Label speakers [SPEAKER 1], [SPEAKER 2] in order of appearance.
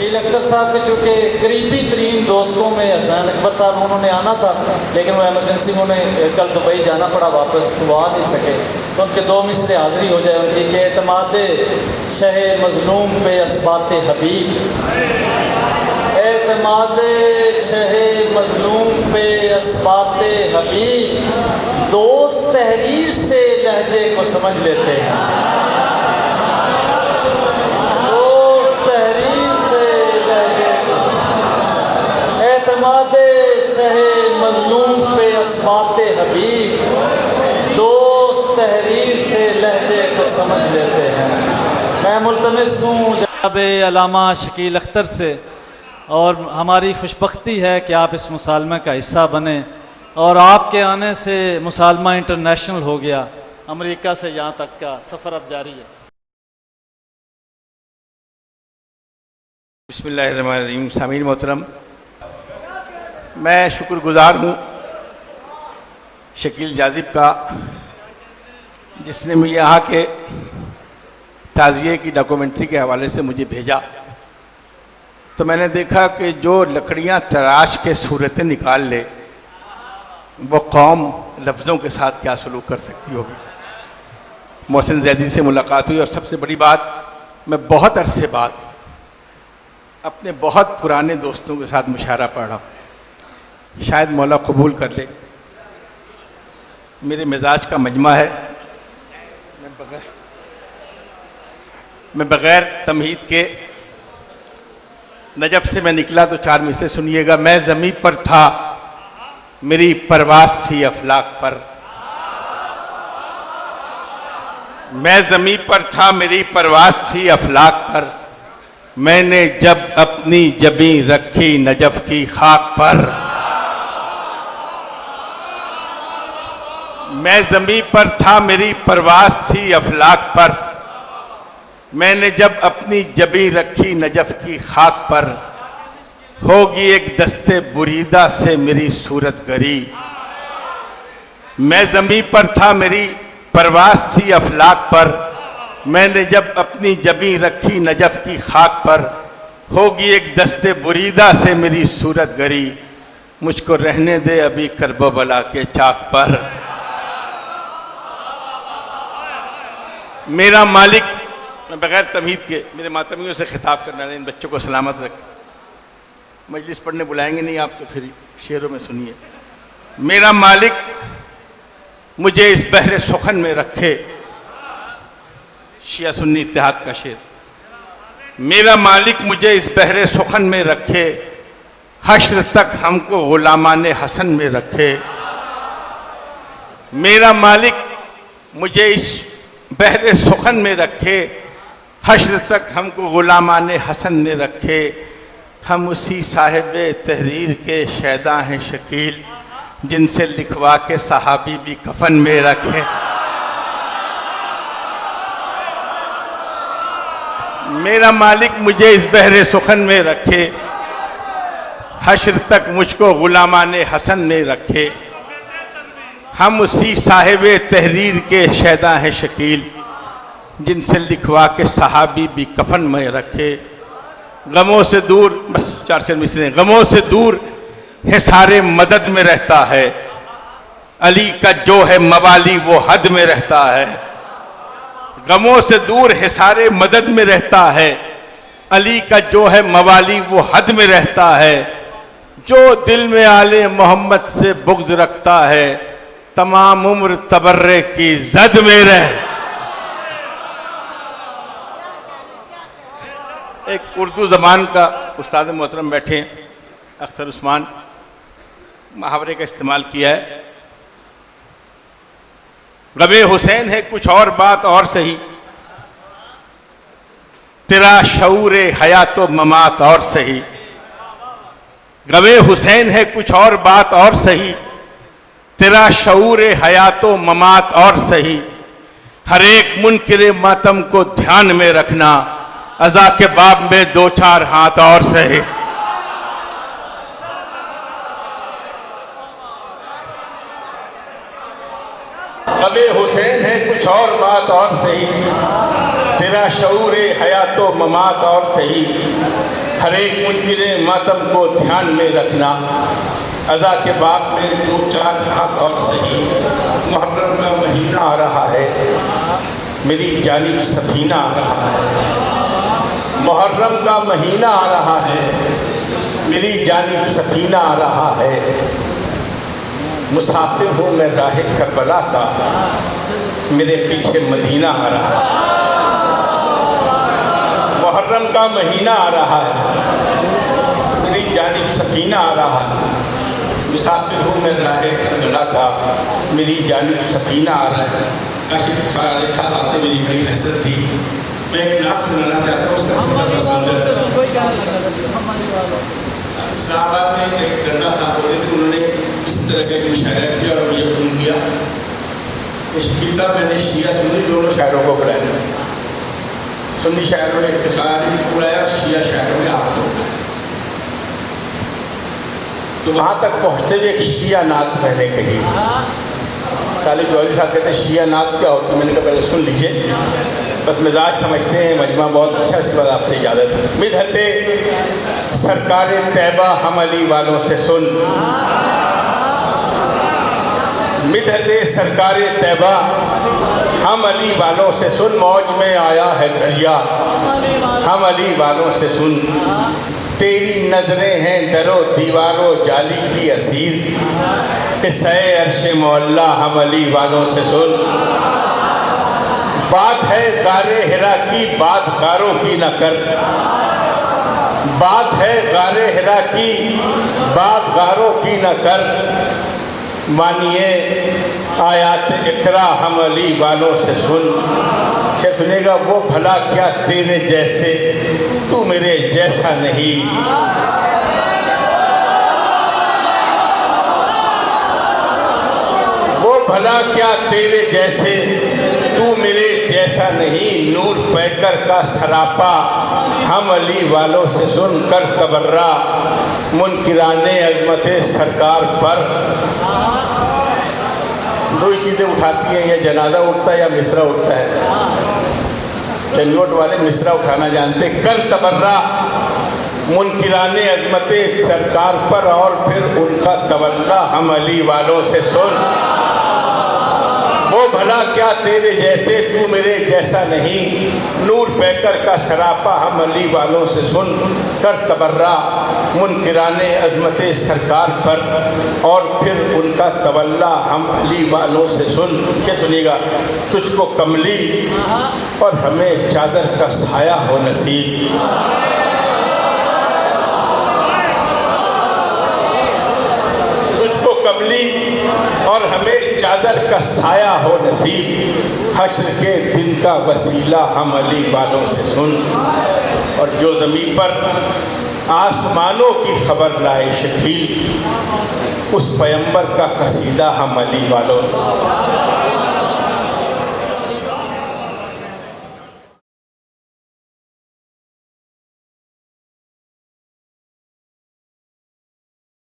[SPEAKER 1] शकील अख्तर साहब के चूँकि करीबी तरीन दोस्तों में हसन अकबर साहब उन्होंने आना था, लेकिन वो एमरजेंसी में उन्हें कल दुबई जाना पड़ा, वापस वो आ नहीं सके, तो उनके 2 मिसरे हाज़िरी हो जाए उनकी कि एतमाद शह मज़लूम पे असबात हबीब, एतमाद शह मज़लूम पे असबात हबीब, दोस्त तहरीर से लहजे को समझ लेते हैं, दोस्त तहरीर से लहजे को, एतमाद शह मज़लूम पे असबात हबीब, दोस्त तहरीर से लहजे को समझ लेते हैं। मैं मुल्तमिस हूँ जनाब अल्लामा शकील अख्तर से, और हमारी खुशबख्ती है कि आप इस मुसालमे का हिस्सा बने, और आपके आने से मुसालमा इंटरनेशनल हो गया, अमेरिका से यहाँ तक का सफ़र अब जारी है।
[SPEAKER 2] बिस्मिल्लाहिर्रहमानिर्रहीम। सामीन मोहतरम, मैं शुक्रगुज़ार हूँ शकील जाज़िब का, जिसने मुझे यहाँ के ताज़िये की डॉक्यूमेंट्री के हवाले से मुझे भेजा। तो मैंने देखा कि जो लकड़ियाँ तराश के सूरतें निकाल ले, वो कौम लफ्ज़ों के साथ क्या सलूक कर सकती होगी। मोहसिन जैदी से मुलाकात हुई, और सबसे बड़ी बात, मैं बहुत अरसे बाद अपने बहुत पुराने दोस्तों के साथ मुशायरा पढ़ा। शायद मौला कबूल कर ले, मेरे मिजाज का मजमा है। मैं बग़ैर तमहीद के नजफ़ से मैं निकला तो 4 मिसरे सुनिएगा। मैं ज़मीन पर था, मेरी परवास थी अफलाक पर, मैं ज़मीन पर था, मेरी परवास थी अफलाक पर, मैंने जब अपनी जबी रखी नजफ़ की खाक पर, मैं ज़मीन पर था, मेरी परवास थी अफलाक पर, मैंने जब अपनी जबी रखी नजफ़ की खाक पर, होगी एक दस्ते बुरीदा से मेरी सूरत गरी, मैं ज़मीन पर था, मेरी परवास थी अफलाक पर, मैंने जब अपनी जबी रखी नजफ़ की खाक पर, होगी एक दस्ते बुरीदा से मेरी सूरत गरी, मुझको रहने दे अभी करबो बला के चाक पर। मेरा मालिक, मैं बग़ैर तमहीद के मेरे मातमियों से खिताब करना है, इन बच्चों को सलामत रखें। मजलिस पढ़ने बुलाएंगे नहीं आप तो फिर शेरों में सुनिए। मेरा मालिक मुझे इस बहरे सुखन में रखे, शिया सुन्नी इत्तेहाद का शेर। मेरा मालिक मुझे इस बहरे सुखन में रखे, हश्र तक हमको गुलामाने हसन में रखे। मेरा मालिक मुझे इस बहरे सुखन में रखे, हश्र तक हमको गुलामाने हसन में रखे। हम उसी साहिब तहरीर के शैदा हैं शकील, जिनसे लिखवा के सहाबी भी कफन में रखे। मेरा मालिक मुझे इस बहरे सुखन में रखे, हश्र तक मुझको गुलामाने हसन में रखे। हम उसी साहिब तहरीर के शैदा हैं शकील, जिनसे लिखवा के सहाबी भी कफन में रखे। गमों से दूर, बस 4 मिसरे। गमों से दूर है सारे मदद में रहता है, अली का जो है मवाली वो हद में रहता है। गमों से दूर है सारे मदद में रहता है, अली का जो है मवाली वो हद में रहता है। जो दिल में आले मोहम्मद से बुग़्ज़ रखता है, तमाम उम्र तबर्रे की जद में रह। एक उर्दू ज़बान का उस्ताद मोहतरम बैठे हैं, अख्तर उस्मान, मुहावरे का इस्तेमाल किया है। गमे हुसैन है कुछ और बात और सही, तेरा शऊर हयात व ममात और सही। गमे हुसैन है कुछ और बात और सही, तेरा शऊर हयात व ममात और सही। हर एक मुनकिर मातम को ध्यान में रखना, अज़ा के बाब में 2-4 हाथ और सही। गमे हुसैन है कुछ और बात और सही, तेरा शऊर हयात व ममात और सही। हर एक मुनकिर मातम को ध्यान में रखना। अज़ा के बाद में 2-4 हाथ और सही। मुहर्रम का महीना आ रहा है, मेरी जानिब सफीना आ रहा है। मुहर्रम का महीना आ रहा है, मेरी जानिब सफीना आ रहा है। मुसाफिर हूँ मैं राह करबला का, मेरे पीछे मदीना आ रहा है। मुहर्रम का महीना आ रहा है, मेरी जानिब सफीना आ रहा है। मुसाफिर हूँ मैं राह करबला का, मेरी जानिब सफीना आ रहा है। काशिफ देखा बातें मेरी बड़ी हसरत थी। मैं एक नाच सुनाना चाहता हूँ, उसका पसंद इस्लामाबाद में एक गंदा साहब होते थे, उन्होंने इस तरह का एक मुशायरा किया और मुझे फ़ोन किया। शकील साहब मैंने शिया सुन्नी दोनों शायरों को बुलाया। सुन्नी शायरों ने इफ्तिखार बुलाया, शिया शायरों ने आपको बुलाया। तो वहाँ तक पहुँचते हुए एक शिया नात मैंने कही। तालिब जौहरी साहब कहते हैं शिया नात क्या होती है? मैंने कहा पहले सुन लीजिए, बस मिजाज समझते हैं, मजमा बहुत अच्छा। इस बार आपसे इजाज़त। मिदहते सरकार तैबा हम अली वालों से सुन, मिदहते सरकार तैबा हम अली वालों से सुन। मौज में आया है दरिया, हम अली वालों से सुन। तेरी नजरें हैं दरो दीवारों जाली की असीर, किस्से अर्श मौला हम अली वालों से सुन। बात है गारे हिरा की, बात गारों की न कर। बात है गारे हिरा की, बात गारों की न कर। मानिए आयात इकरा हम अली वालों से सुन। क्या सुनेगा? वो भला क्या तेरे जैसे, तू मेरे जैसा नहीं। वो भला क्या तेरे जैसे, तू मेरे जैसा नहीं। नूर पैकर का सरापा हम अली वालों से सुन कर तबर्रा, मुनकिराने अज़मते सरकार पर। दो ही चीज़ें उठाती हैं, या जनाजा उठता है या मिसरा उठता है। चंजोट वाले मिसरा उठाना जानते। कर तबर्रा मुनकिराने अज़मते सरकार पर, और फिर उनका तवल्ला हम अली वालों से सुन। वो भला क्या तेरे जैसे, तू मेरे जैसा नहीं। नूर पैकर का सरापा हम अली वालों से सुन कर तबर्रा, मुनकिराने अज़मते सरकार पर, और फिर उनका तवल्ला हम अली वालों से सुन। क्या सुनिएगा? तुझको कमली और हमें चादर का साया हो नसीब। तुझको कमली और हमें चादर का साया हो नसीब। हश्र के दिन का वसीला हम अली वालों से सुन। और जो ज़मीन पर आसमानों की खबर लाए शकील, उस पैगंबर का कसीदा हम अली वालों से।